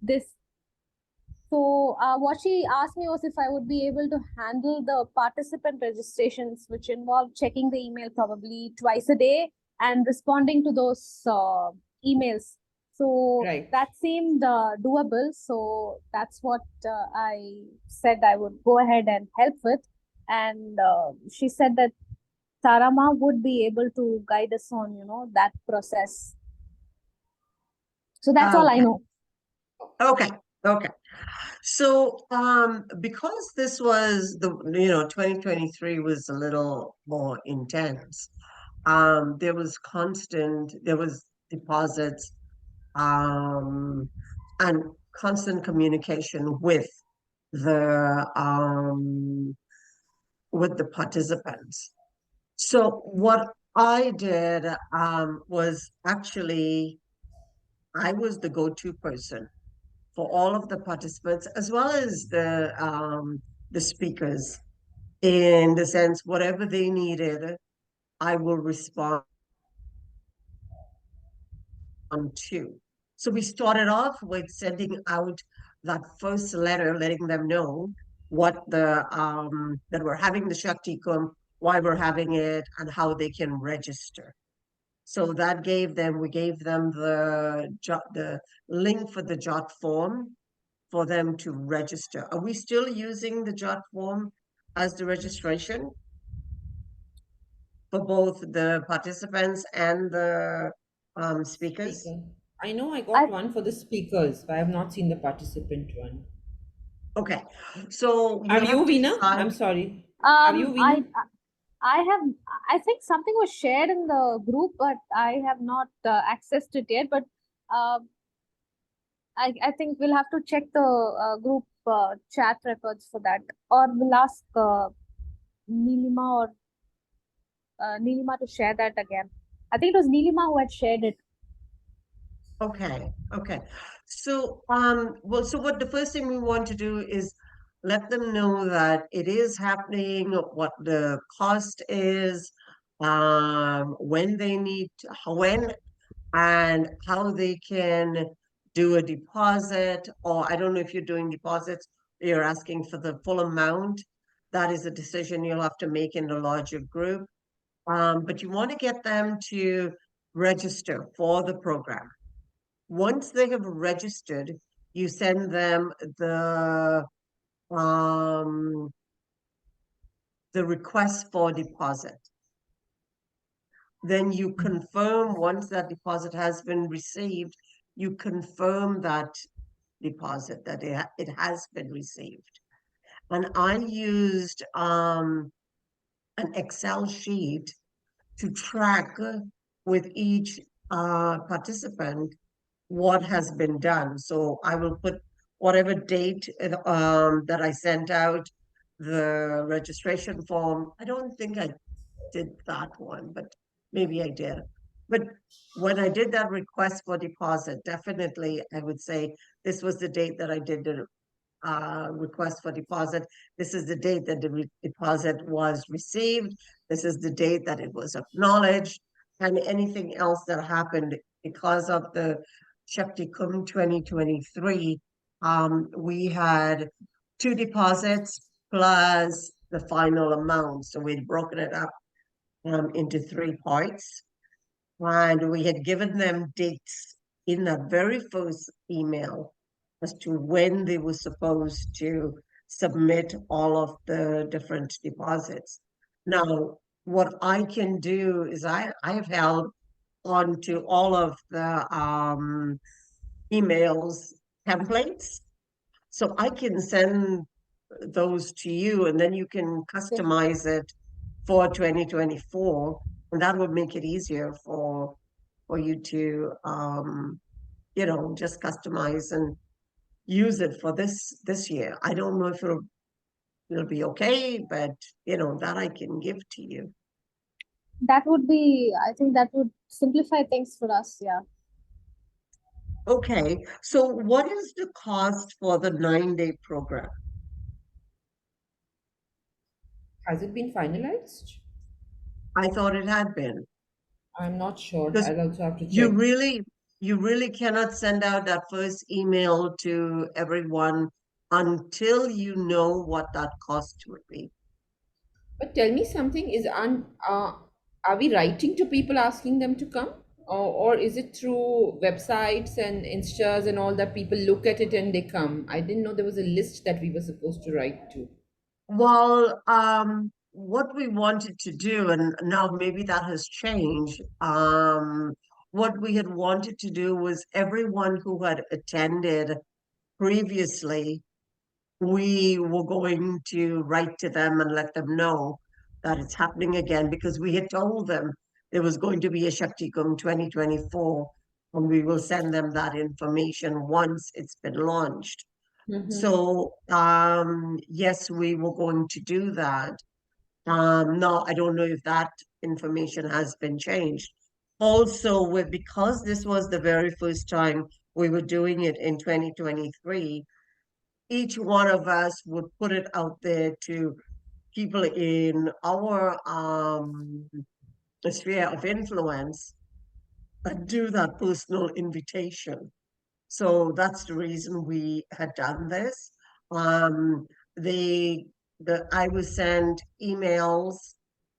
this. So what she asked me was if I would be able to handle the participant registrations, which involve checking the email probably twice a day and responding to those emails. So Right. that seemed doable. So that's what I said I would go ahead and help with. And she said that Sarama would be able to guide us on, that process. So that's all I Okay. know. Okay. Okay. So, because this was 2023 was a little more intense. There was deposits, um, and constant communication the with the participants. So what I did was actually I was the go-to person for all of the participants as well as the speakers in the sense whatever they needed, I will respond to. So we started off with sending out that first letter, letting them know what that we're having the Shakti Kumbh, why we're having it, and how they can register. So we gave them the link for the JOT form for them to register. Are we still using the JOT form as the registration for both the participants and the speakers? Speaker. I know I I got one for the speakers, but I have not seen the participant one. Okay, so you Have you, have to Veena? decide. I'm sorry. Have you, um Veena? I have, I think something was shared in the group, but I have not accessed it yet. But uh, I think we'll have to check the group chat records for that, or we'll ask Nilima or Nilima to share that again. I think it was Nilima who had shared it. Okay, okay. So, well, so what the first thing we want to do is let them know that it is happening, what the cost is, when they need, when and how they can do a deposit, or I don't know if you're doing deposits, you're asking for the full amount. That is a decision you'll have to make in the larger group. But you want to get them to register for the program. Once they have registered, you send them um, the request for deposit. Then you confirm once that deposit has been received, you confirm that deposit that it has been received. And I used an Excel sheet to track with each participant what has been done. So I will put whatever date that I sent out the registration form. I don't think I did that one, but maybe I did. But when I did that request for deposit, definitely I would say this was the date that I did the request for deposit. This is the date that the deposit was received. This is the date that it was acknowledged. And anything else that happened because of the Shakti Kumbh 2023, we had two deposits plus the final amount. So we'd broken it up into three parts. And we had given them dates in that very first email as to when they were supposed to submit all of the different deposits. Now, what I can do is I have held on to all of the emails templates. So I can send those to you and then you can Okay. customize it for 2024. And that would make it easier for you to just customize and use it for this year. I don't know if it'll be okay, but that I can give to you. That would be, I think that would simplify things for us. Yeah. Okay, so what is the cost for the 9-day program? Has it been finalized? I thought it had been I'm not sure. because I'll also have to you check. really you really cannot send out that first email to everyone until you know what that cost would be. But tell me something, are we writing to people asking them to come? Or is it through websites and instas and all that people look at it and they come? I didn't know there was a list that we were supposed to write to. Well, what we wanted to do, and now maybe that has changed, what we had wanted to do was everyone who had attended previously, we were going to write to them and let them know that it's happening again because we had told them there was going to be a Shaktikum 2024 and we will send them that information once it's been launched. Mm-hmm. So, yes, we were going to do that. Now, I don't know if that information has been changed. Also, because this was the very first time we were doing it in 2023, each one of us would put it out there to people in our sphere of influence and do that personal invitation. So that's the reason we had done this. Um, the I was sent emails,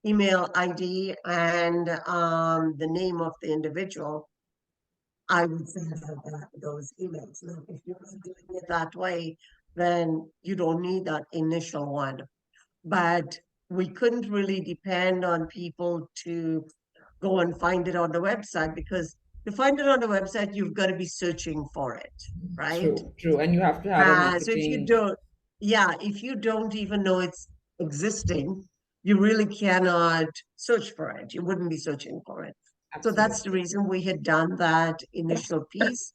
email ID, and the name of the individual. I would send out those emails. Now, if you're not doing it that way, then you don't need that initial one. But we couldn't really depend on people to go and find it on the website because to find it on the website, you've got to be searching for it, right? True, true. And you have to have a So if you marketing. don't, yeah, if you don't even know it's existing, you really cannot search for it. You wouldn't be searching for it. So that's the Absolutely. reason we had done that initial piece.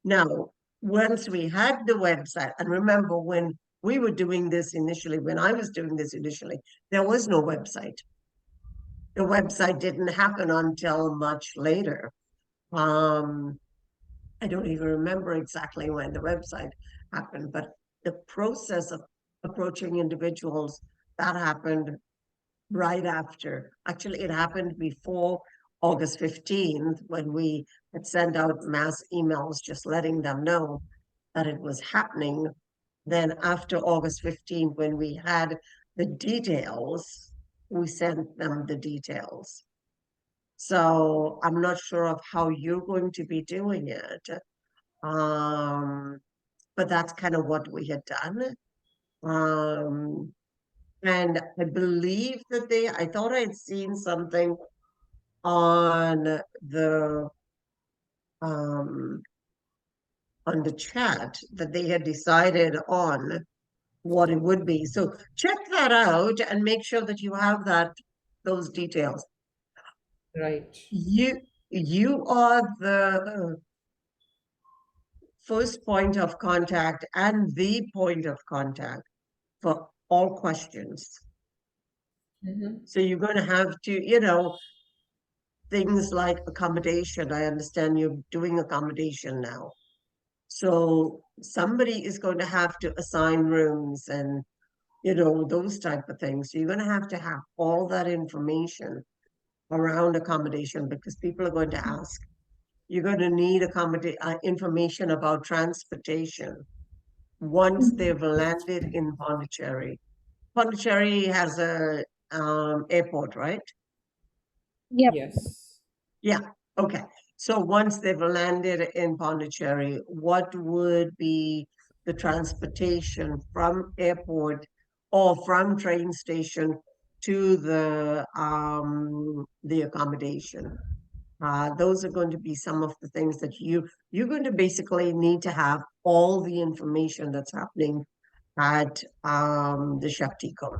Now, once we had the website, and remember when we were doing this initially, when I was doing this initially, there was no website. The website didn't happen until much later. Um, I don't even remember exactly when the website happened, but the process of approaching individuals that happened right after. Actually, it happened before August 15th when we had sent out mass emails just letting them know that it was happening. Then after August 15th, when we had the details, we sent them the details. So I'm not sure of how you're going to be doing it. Um, but that's kind of what we had done. Um, and I believe that I thought I'd seen something on um, on the chat that they had decided on what it would be. So check that out and make sure that you have those details. Right. You are the first point of contact and the point of contact for all questions. Mm-hmm. So you're going to have to, things like accommodation. I understand you're doing accommodation now. So somebody is going to have to assign rooms and, those type of things. So you're going to have all that information around accommodation because people are going to ask. You're going to need information about transportation once Mhm. they've landed in Pondicherry. Pondicherry has a airport, right? Yep. Yes. Yeah. Okay. So once they've landed in Pondicherry, what would be the transportation from airport or from train station to the accommodation? Those are going to be some of the things that you're going to basically need to have all the information that's happening at the Shaktikum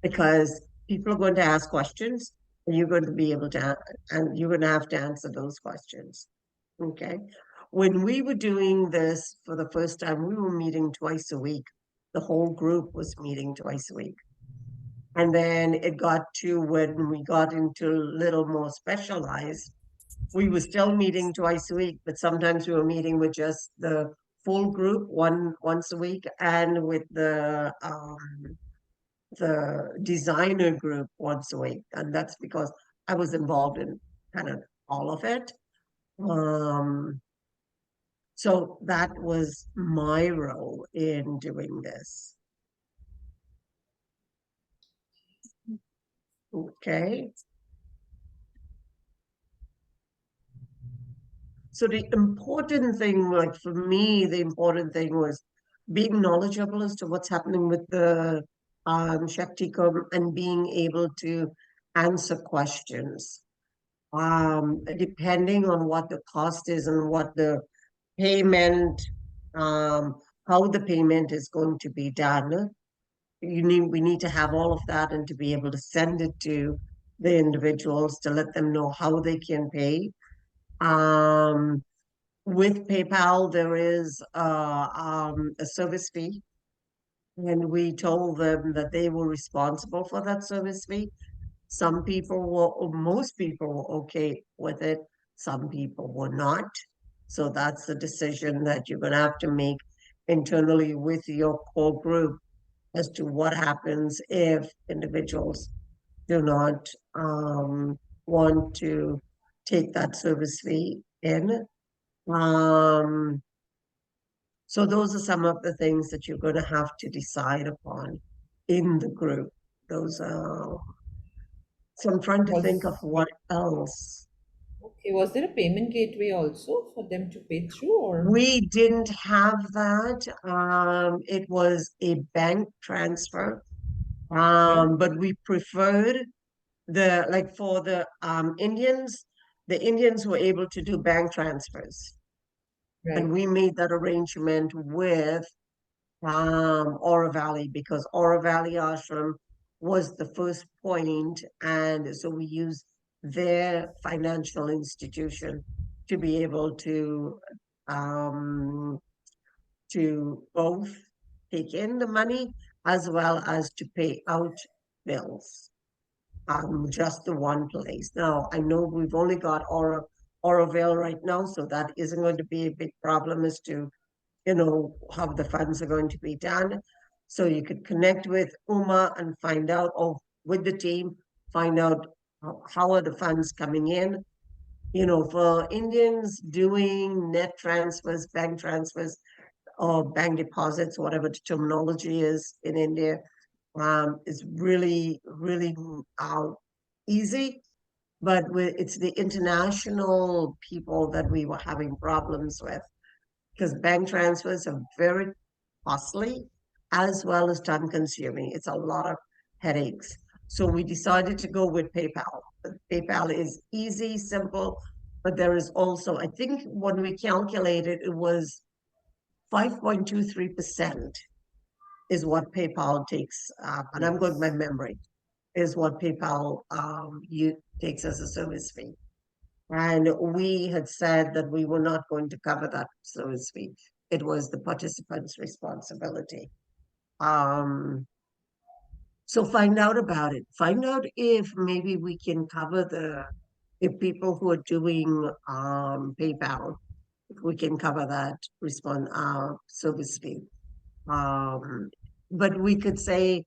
because people are going to ask questions and you're going to be able to and you're going to have to answer those questions. Okay. When we were doing this for the first time, we were meeting twice a week. The whole group was meeting twice a week. And then it got to when we got into a little more specialized, we were still meeting twice a week, but sometimes we were meeting with just the full group once a week and with the designer group once a week. And that's because I was involved in kind of all of it. So that was my role in doing this. Okay. So the important thing, like for me, the important thing was being knowledgeable as to what's happening with the Shakticum and being able to answer questions. Depending on what the cost is and what the payment, how the payment is going to be done, we need to have all of that and to be able to send it to the individuals to let them know how they can pay. Um, with PayPal, there is a service fee, and we told them that they were responsible for that service fee. Some people were, or most people were okay with it. Some people were not. So that's the decision that you're going to have to make internally with your core group as to what happens if individuals do not want to take that service fee in. Um, so those are some of the things that you're going to have to decide upon in the group. Those are, so I'm trying to think of Was what else. okay, was there a payment gateway also for them to pay through, or We didn't have that. It was a bank transfer. okay, But we preferred like for the Indians, the Indians were able to do bank transfers. And right? we made that arrangement with Ora Valley because Ora Valley Ashram was the first point, and so we used their financial institution to be able um, to both take in the money as well as to pay out bills. Just the one place. Now I know we've only got Oroville right now, so that isn't going to be a big problem as to how the funds are going to be done. So you could connect with UMA and find out, or with the team, find out how are the funds coming in. For Indians doing net transfers, bank transfers, or bank deposits, whatever the terminology is in India, is really, really easy. But it's the international people that we were having problems with because bank transfers are very costly as well as time consuming. It's a lot of headaches. So we decided to go with PayPal. PayPal is easy, simple, but there is also, I think when we calculated, it was 5.23% is what PayPal takes, and I'm going by Yes. memory, is what PayPal you takes as a service fee. And we had said that we were not going to cover that service fee. It was the participant's responsibility. Um, so find out about it. Find out if maybe we can cover if people who are doing PayPal, if we can cover that service fee. Um, but we could say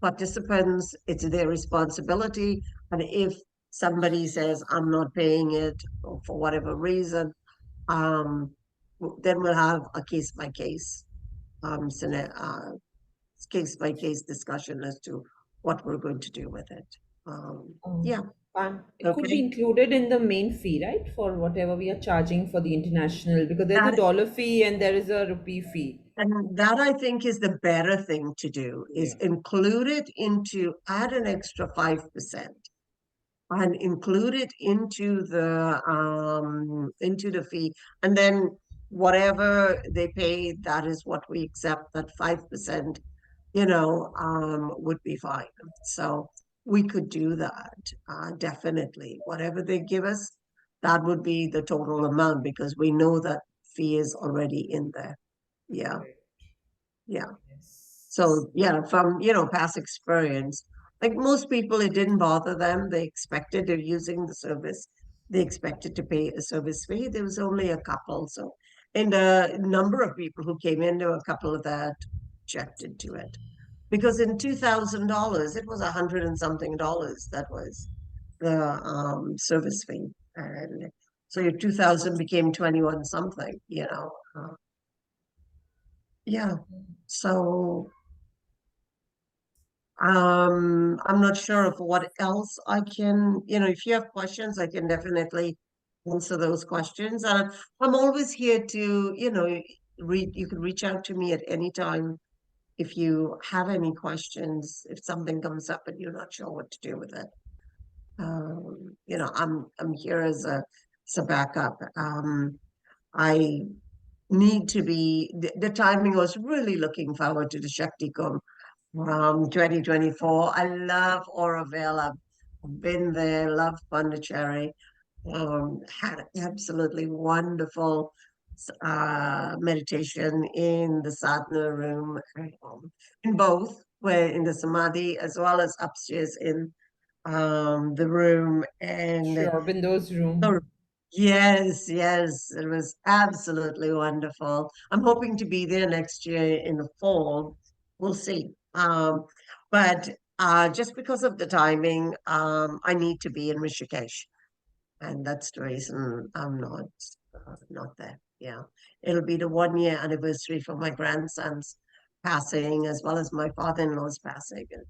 participants, it's their responsibility. And if somebody says, I'm not paying it for whatever reason, then we'll have a case by case, case by case discussion as to what we're going to do with it. Um, Yeah, and it could be okay. included in the main fee, right? For whatever we are charging for the international, because there's a That dollar fee and there is a rupee fee. and that I think is the better thing to do is Yeah. include it add an extra 5% and include it into the fee, and then whatever they pay, that is what we accept. That 5%, would be fine. So we could do that, definitely. Whatever they give us, that would be the total amount because we know that fee is already in there. Yeah, Correct. yeah. Yes. So yeah, from past experience, like most people, it didn't bother them. They expected they're using the service. They expected to pay a service fee. There was only a couple. So, and a number of people who came in, there were a couple of that objected to it. Because in $2,000, it was 100 and something dollars. That was the service fee. And So your 2000 became 21 something, you know. Yeah. So I'm not sure of what else I can, if you have questions, I can definitely answer those questions. And I'm always here to, you can reach out to me at any time if you have any questions, if something comes up and you're not sure what to do with it. I'm here as a backup. I need to be the timing was really looking forward to the Shakti Kumbh 2024. I love Auroville. I've been there, love Pondicherry. Had absolutely wonderful meditation in the sadhana room, in both, where in the samadhi as well as upstairs in the room. And Sure, Bindo's room. so, yes, yes, it was absolutely wonderful. I'm hoping to be there next year in the fall. We'll see. But just because of the timing, I need to be in Rishikesh, and that's the reason I'm not there. Yeah, it'll be the 1 year anniversary for my grandson's passing, as well as my father-in-law's passing. And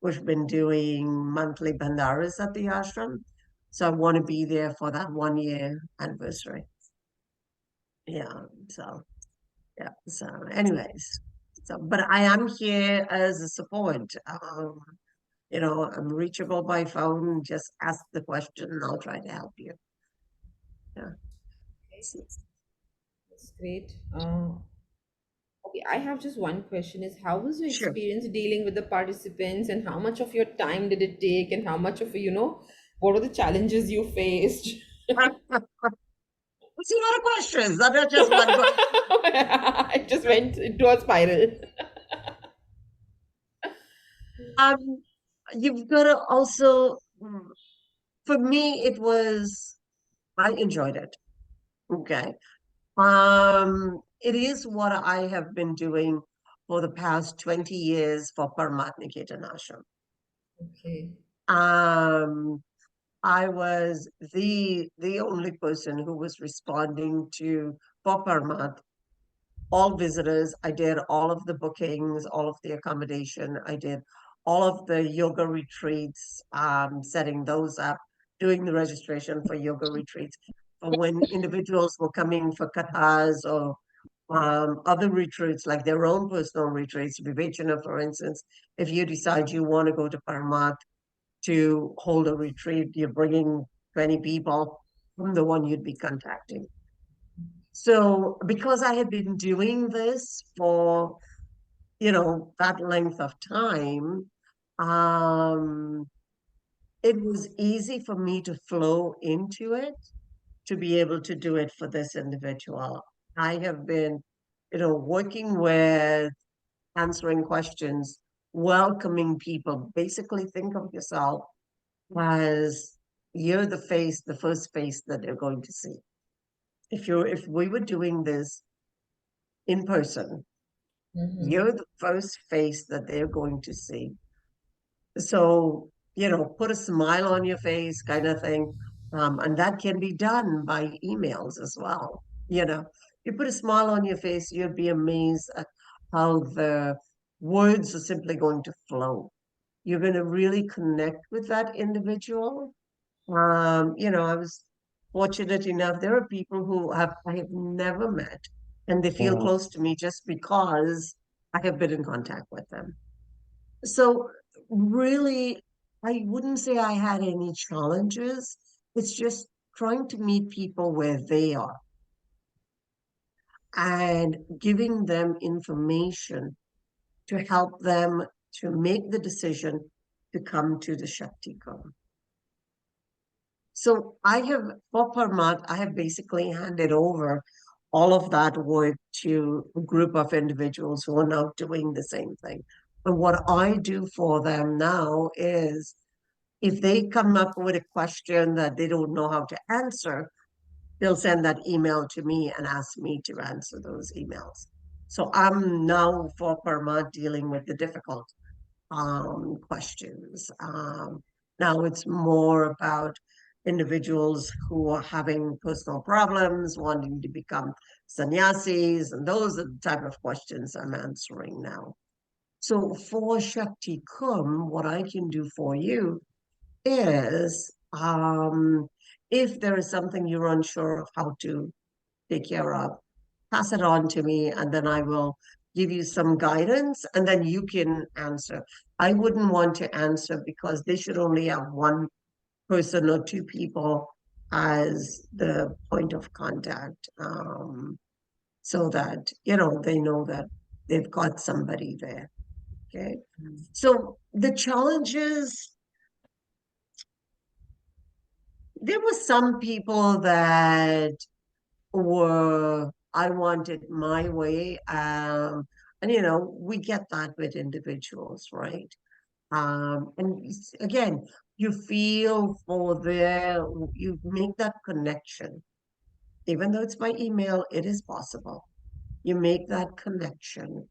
we've been doing monthly bandaras at the ashram. So I want to be there for that 1 year anniversary. Yeah. So, yeah. So, anyways, but I am here as a support. I'm reachable by phone. Just ask the question and I'll try to help you. Yeah. That's great. Okay, I have just one question is how was your Sure. experience dealing with the participants and how much of your time did it take and how much of, what were the challenges you faced? It's a lot of questions. That is just one question. It just went into a spiral. Um, you've got to also, for me, I enjoyed it. Okay. It is what I have been doing for the past 20 years for Paramatniketan Ashram. Okay. Um, I was the only person who was responding to for Paramat, all visitors. I did all of the bookings, all of the accommodation. I did all of the yoga retreats, setting those up, doing the registration for yoga retreats. For when individuals were coming for kathas or other retreats, like their own personal retreats, Vivechana, for instance, if you decide you want to go to Paramat to hold a retreat, you're bringing 20 people from the one you'd be contacting. So because I had been doing this for, that length of time, um, it was easy for me to flow into it, to be able to do it for this individual. I have been, working with, answering questions, welcoming people. Basically, think of yourself as you're the first face that they're going to see. If we were doing this in person, Mm-hmm. you're the first face that they're going to see. So, put a smile on your face kind of thing. And that can be done by emails as well. You put a smile on your face, you'd be amazed at how the words are simply going to flow. You're going to really connect with that individual. I was fortunate enough, there are people who I have never met, and they feel close to me just because I have been in contact with them. So really, I wouldn't say I had any challenges. It's just trying to meet people where they are and giving them information to help them to make the decision to come to the Shakti Kumbh. So for Parmat, I have basically handed over all of that work to a group of individuals who are now doing the same thing. And what I do for them now is if they come up with a question that they don't know how to answer, they'll send that email to me and ask me to answer those emails. So I'm now for Parmat dealing with the difficult questions. Now it's more about individuals who are having personal problems, wanting to become sannyasis, and those are the type of questions I'm answering now. So for Shakti Kum, what I can do for you is, if there is something you're unsure of how to take care of, pass it on to me, and then I will give you some guidance, and then you can answer. I wouldn't want to answer because they should only have one person or two people as the point of contact, so that, they know that they've got somebody there. Okay. So the challenges, there were some people that were, I wanted my way. And we get that with individuals, right? And again, you feel for their, you make that connection. Even though it's by email, it is possible. You make that connection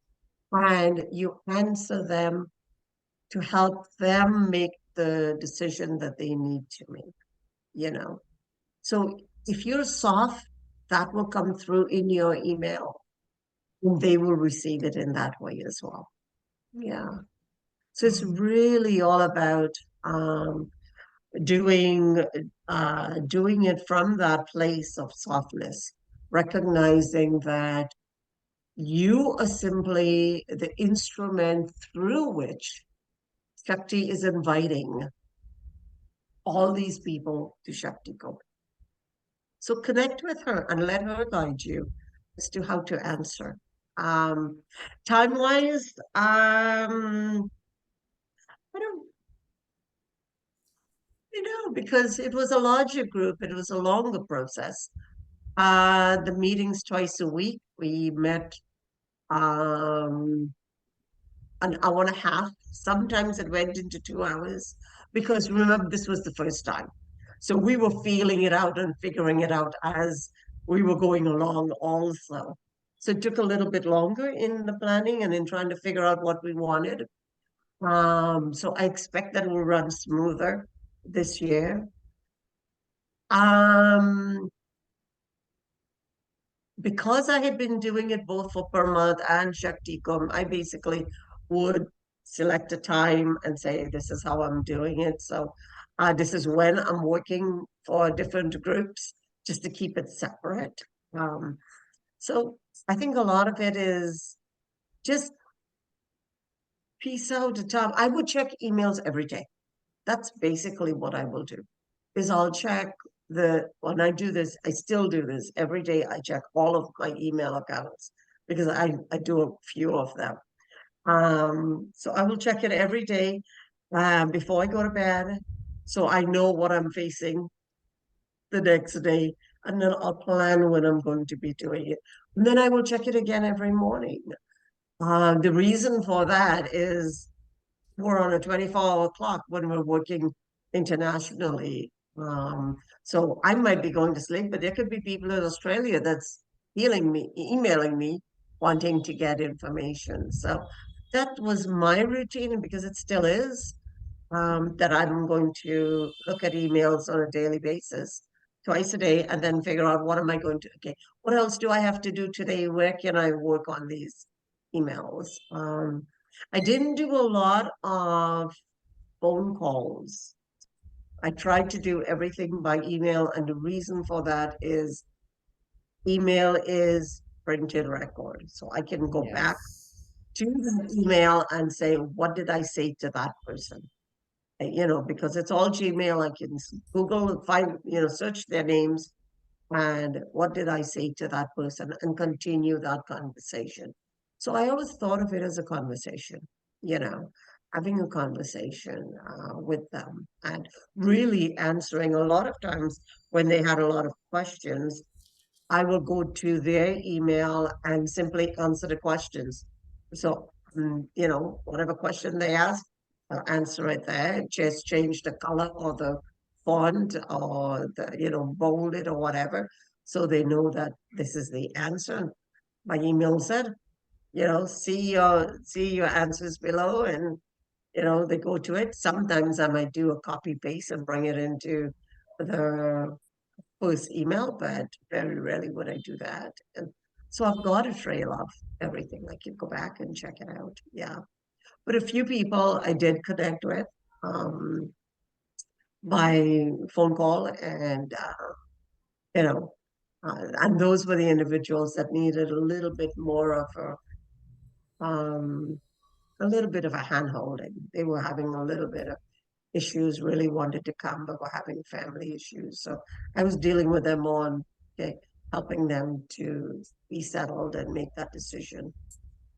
and you answer them to help them make the decision that they need to make. So if you're soft, that will come through in your email and they will receive it in that way as well. Yeah. So it's really all about doing doing it from that place of softness, recognizing that you are simply the instrument through which Shakti is inviting all these people to Shakti Ko. So connect with her and let her guide you as to how to answer. Time-wise, I don't, because it was a larger group, it was a longer process. The meetings twice a week, we met an hour and a half. Sometimes it went into 2 hours because remember, this was the first time. So we were feeling it out and figuring it out as we were going along also. So it took a little bit longer in the planning and in trying to figure out what we wanted. So I expect that it will run smoother this year. Because I had been doing it both for Parmad and Shakti Kum, I basically would select a time and say, this is how I'm doing it. So this is when I'm working for different groups, just to keep it separate. So I think a lot of it is just piece out a time. I would check emails every day. That's basically what I will do, is I'll check when I do this, I still do this every day. I check all of my email accounts because I do a few of them. So I will check it every day before I go to bed. So I know what I'm facing the next day, and then I'll plan when I'm going to be doing it. And then I will check it again every morning. The reason for that is we're on a 24-hour clock when we're working internationally. So I might be going to sleep, but there could be people in Australia that's emailing me, wanting to get information. So that was my routine, because it still is, that I'm going to look at emails on a daily basis, twice a day, and then figure out what am I going to, okay, what else do I have to do today? Where can I work on these emails? I didn't do a lot of phone calls. I tried to do everything by email, and the reason for that is email is printed record. So I can go back Yes. to the email and say, what did I say to that person? Because it's all Gmail. I can Google and find, search their names and what did I say to that person, and continue that conversation. So I always thought of it as a conversation, you know, having a conversation with them and really answering. A lot of times when they had a lot of questions, I will go to their email and simply answer the questions. So, whatever question they ask, I'll answer it there. Just change the color or the font or bold it or whatever, so they know that this is the answer. My email said, see your answers below, and they go to it. Sometimes I might do a copy paste and bring it into the first email, but very rarely would I do that. And so I've got a trail of everything. I can go back and check it out. Yeah. But a few people I did connect with by phone call, and you know, and those were the individuals that needed um, a little bit of a hand holding. They were having a little bit of issues, really wanted to come, but were having family issues. So I was dealing with them on, okay, helping them to be settled and make that decision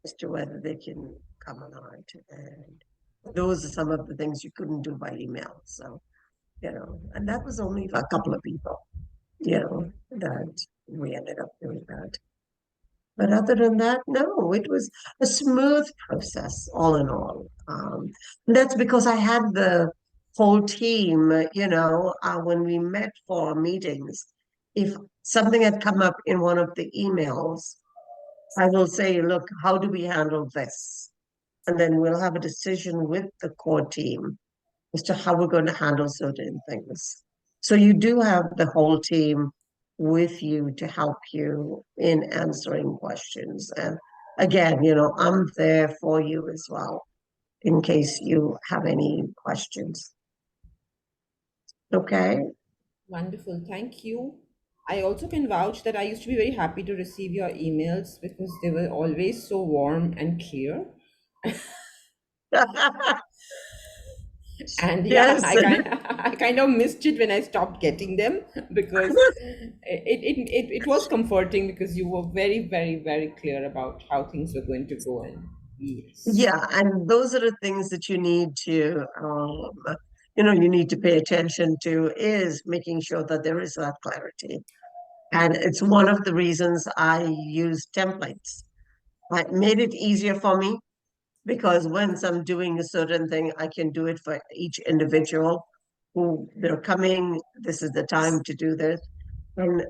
as to whether they can come or not. And those are some of the things you couldn't do by email. So, and that was only a couple of people, that we ended up doing that. But other than that, no, it was a smooth process, all in all. And that's because I had the whole team, when we met for meetings. If something had come up in one of the emails, I will say, look, how do we handle this? And then we'll have a decision with the core team as to how we're going to handle certain things. So you do have the whole team with you to help you in answering questions. And again, I'm there for you as well in case you have any questions. Okay. Wonderful. Thank you. I also can vouch that I used to be very happy to receive your emails because they were always so warm and clear. And yeah, Yes. I kind of missed it when I stopped getting them because it was comforting because you were very, very, very clear about how things were going to go. And yes. Yeah, and those are the things that you need to, you need to pay attention to, is making sure that there is that clarity. And it's one of the reasons I use templates. It made it easier for me because once I'm doing a certain thing, I can do it for each individual who they're coming. This is the time to do this. And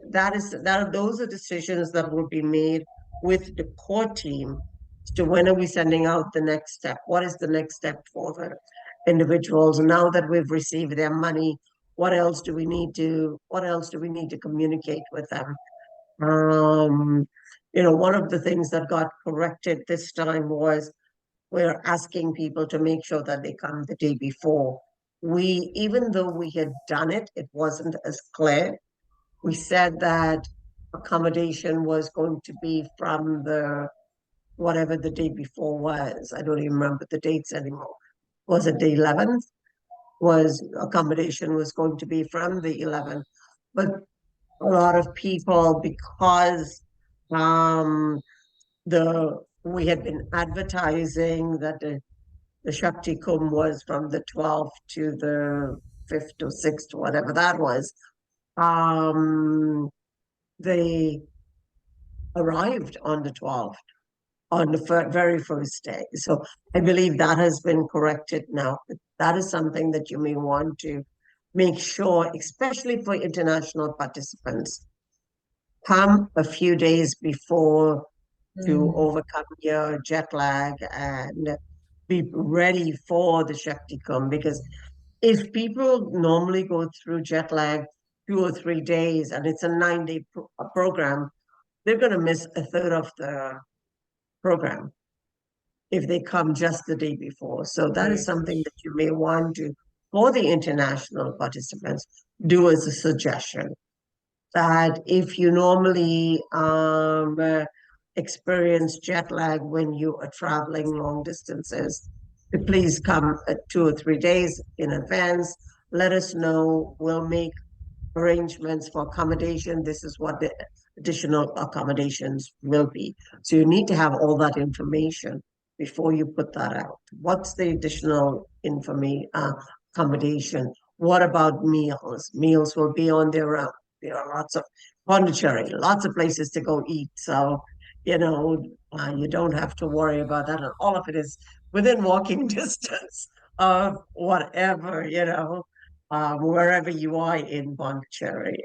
those are decisions that will be made with the core team as to when are we sending out the next step? What is the next step for the individuals? Now that we've received their money, what else do we need to communicate with them? One of the things that got corrected this time was we're asking people to make sure that they come the day before. Even though we had done it, it wasn't as clear. We said that accommodation was going to be from whatever the day before was. I don't even remember the dates anymore. Was it the 11th? Accommodation was going to be from the 11th. But a lot of people, because we had been advertising that the Shakti Kumbh was from the 12th to the 5th or 6th, whatever that was. They arrived on the 12th, on the very first day. So I believe that has been corrected now. That is something that you may want to make sure, especially for international participants, come a few days before to overcome your jet lag and be ready for the Shakti Kumbh. Because if people normally go through jet lag 2 or 3 days and it's a 9-day program, they're going to miss a third of the program if they come just the day before. So that is something that you may want to, for the international participants, do as a suggestion. That if you normally experience jet lag when you are traveling long distances, to please come 2 or 3 days in advance. Let us know. We'll make arrangements for accommodation. This is what the additional accommodations will be. So you need to have all that information before you put that out. What's the additional accommodation? What about meals? Meals will be on their own. There are lots of Pondicherry, lots of places to go eat. So, you don't have to worry about that. And all of it is within walking distance of whatever, wherever you are in Pondicherry.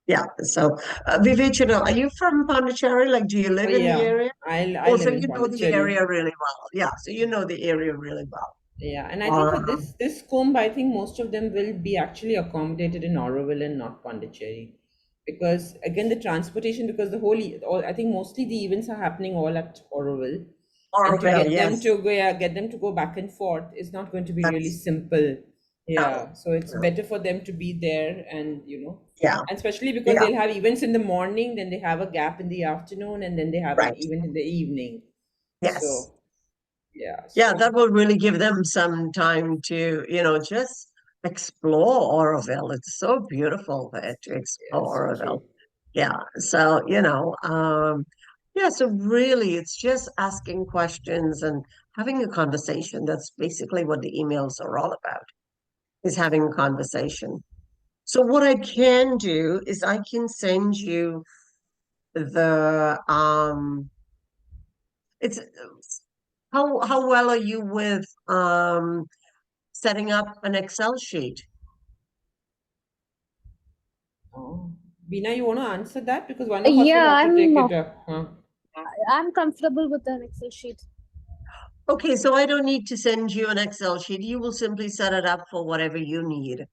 Yeah. So, Vivechana, are you from Pondicherry? Like, do you live in the Yeah, area? I live Also, in you know the Pondicherry. area really well. Yeah. So you know the area really well. Yeah, and I think for this comb, I think most of them will be actually accommodated in Auroville and not Pondicherry, because again the transportation, because the whole I think mostly the events are happening all at Auroville, and to Oroville, get them yes. to go, yeah, get them to go back and forth is not going to be really That's simple. no, Yeah, so it's no. better for them to be there, and Yeah, and especially because yeah, they'll have events in the morning, then they have a gap in the afternoon, and then they have an right. event in the evening. Yes. So yeah, Yeah, so that will really give them some time to, just explore Oroville. It's so beautiful there to yes, explore Oroville. true. Yeah. So, yeah, so really it's just asking questions and having a conversation. That's basically what the emails are all about, is having a conversation. So what I can do is I can send you the it's how well are you with setting up an Excel sheet? Oh. Bina, you want to answer that? Because one of us will Yeah, have to take it up. Huh? I'm comfortable with an Excel sheet. Okay, so I don't need to send you an Excel sheet. You will simply set it up for whatever you need.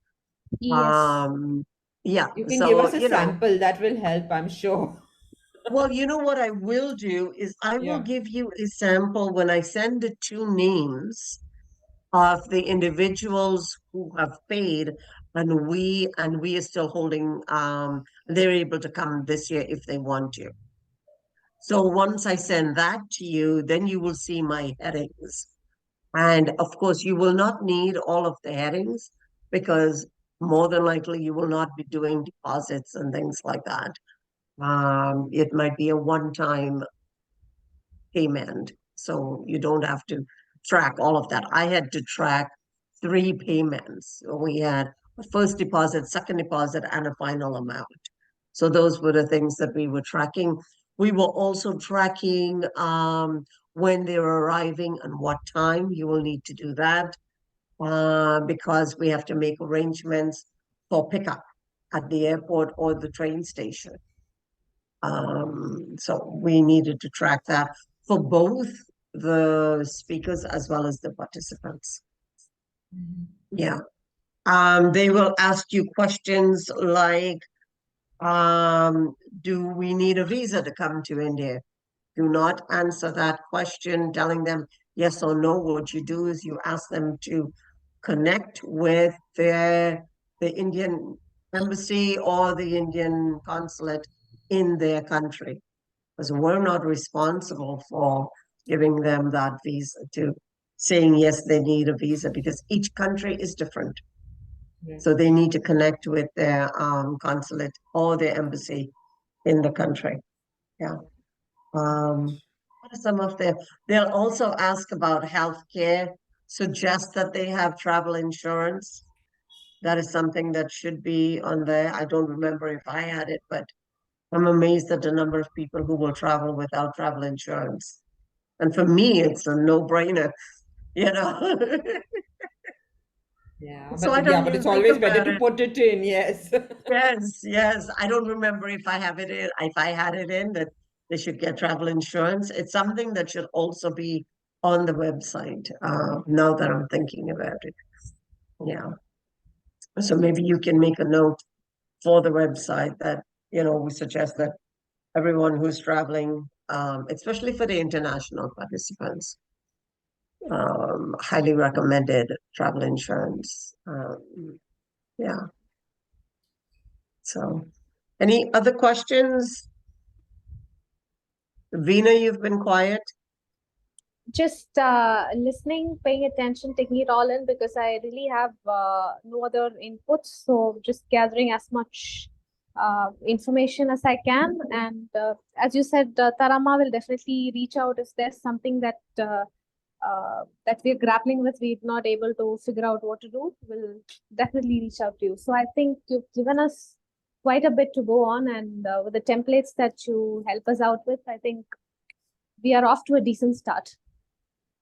Yes. Um, yeah, You can give so us a sample, that will help, I'm sure. well, you know what I will do is I will Yeah. give you a sample when I send the two names of the individuals who have paid, and we are still holding, they're able to come this year if they want to. So once I send that to you, then you will see my headings. And of course, you will not need all of the headings because more than likely you will not be doing deposits and things like that. It might be a one-time payment, so you don't have to track all of that. I had to track three payments. We had a first deposit, second deposit, and a final amount. So those were the things that we were tracking. We were also tracking when they're arriving and what time. You will need to do that because we have to make arrangements for pickup at the airport or the train station. So we needed to track that for both the speakers as well as the participants. Yeah. They will ask you questions like, do we need a visa to come to India? Do not answer that question telling them yes or no. What you do is you ask them to connect with the Indian embassy or the Indian consulate in their country, because we're not responsible for giving them that visa to saying yes, they need a visa because each country is different. Yeah. So they need to connect with their consulate or their embassy in the country. Yeah. What are some of their, they'll also ask about healthcare, suggest that they have travel insurance. That is something that should be on there. I don't remember if I had it, but I'm amazed at the number of people who will travel without travel insurance. And for me, it's a no-brainer, you know. Yeah, So I don't but even it's think always better about to it. put it in, yes. Yes, yes. I don't remember if I have it in, if I had it in that they should get travel insurance. It's something that should also be on the website, now that I'm thinking about it. Yeah. So maybe you can make a note for the website that, we suggest that everyone who's traveling, especially for the international participants, highly recommended travel insurance. Yeah. So, any other questions? Veena, you've been quiet. Just listening, paying attention, taking it all in because I really have no other inputs. So just gathering as much information as I can. And as you said, Tarama will definitely reach out if there's something that we're grappling with, we're not able to figure out what to do. We'll definitely reach out to you. So I think you've given us quite a bit to go on, and with the templates that you help us out with, I think we are off to a decent start.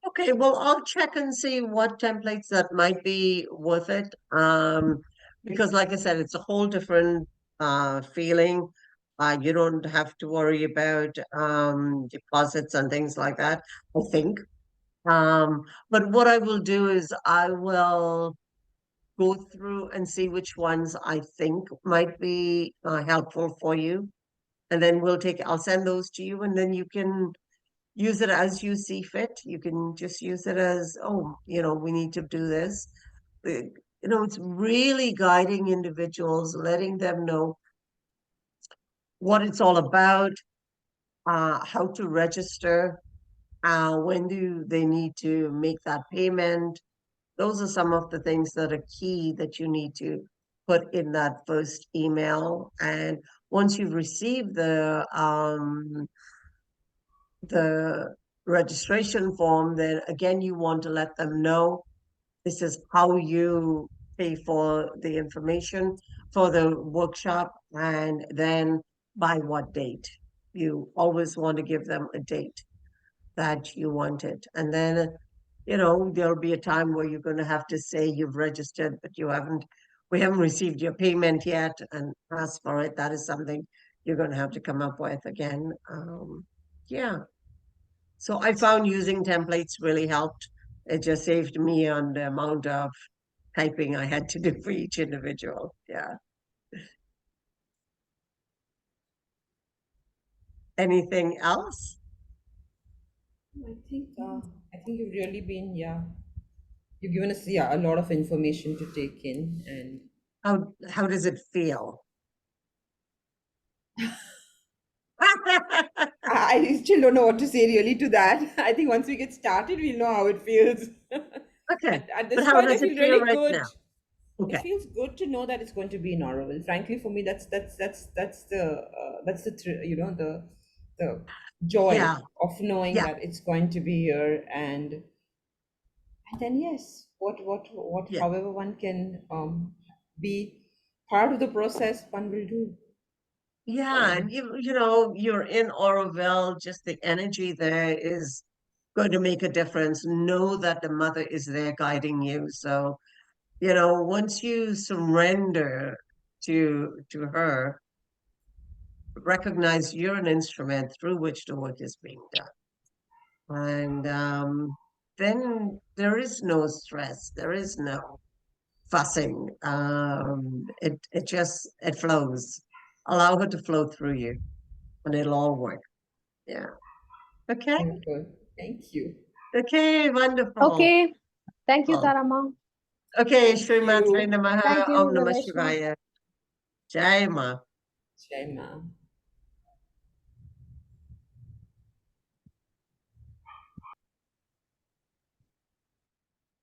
Okay, well, I'll check and see what templates that might be worth it. Because like I said, it's a whole different feeling. You don't have to worry about deposits and things like that, I think. But what I will do is I will go through and see which ones I think might be helpful for you. And then I'll send those to you, and then you can use it as you see fit. You can just use it as, oh, we need to do this. It's really guiding individuals, letting them know what it's all about, how to register, when do they need to make that payment. Those are some of the things that are key that you need to put in that first email. And once you've received the registration form, then again, you want to let them know this is how you pay for the information for the workshop, and then by what date. You always want to give them a date that you want it. And then, there'll be a time where you're going to have to say you've registered, but we haven't received your payment yet, and ask for it. That is something you're going to have to come up with again. Yeah. So I found using templates really helped. It just saved me on the amount of typing I had to do for each individual. Yeah. Anything else? I think you've really been, you've given us, a lot of information to take in, and How does it feel? I still don't know what to say really to that. I think once we get started, we'll know how it feels. Okay. At But this how point, I does it feel feel really right good. now? It Okay. feels good to know that it's going to be in Auroville. Frankly, for me, that's the joy Yeah. of knowing Yeah. that it's going to be here, and then yes, Yeah. however one can be part of the process, one will do. Yeah. And you're in Auroville, just the energy there is going to make a difference. Know that the mother is there guiding you. So, once you surrender to her, recognize you're an instrument through which the work is being done. And then there is no stress, there is no fussing. It flows. Allow her to flow through you, and it'll all work. Yeah. Okay. Wonderful. Thank you. Okay, wonderful. Okay. Thank you, Well, Tarama. okay, Thank Srimatre you. Namaha, Thank you, Om Namah Reshma. Shivaya. Jai Ma. Jai Ma.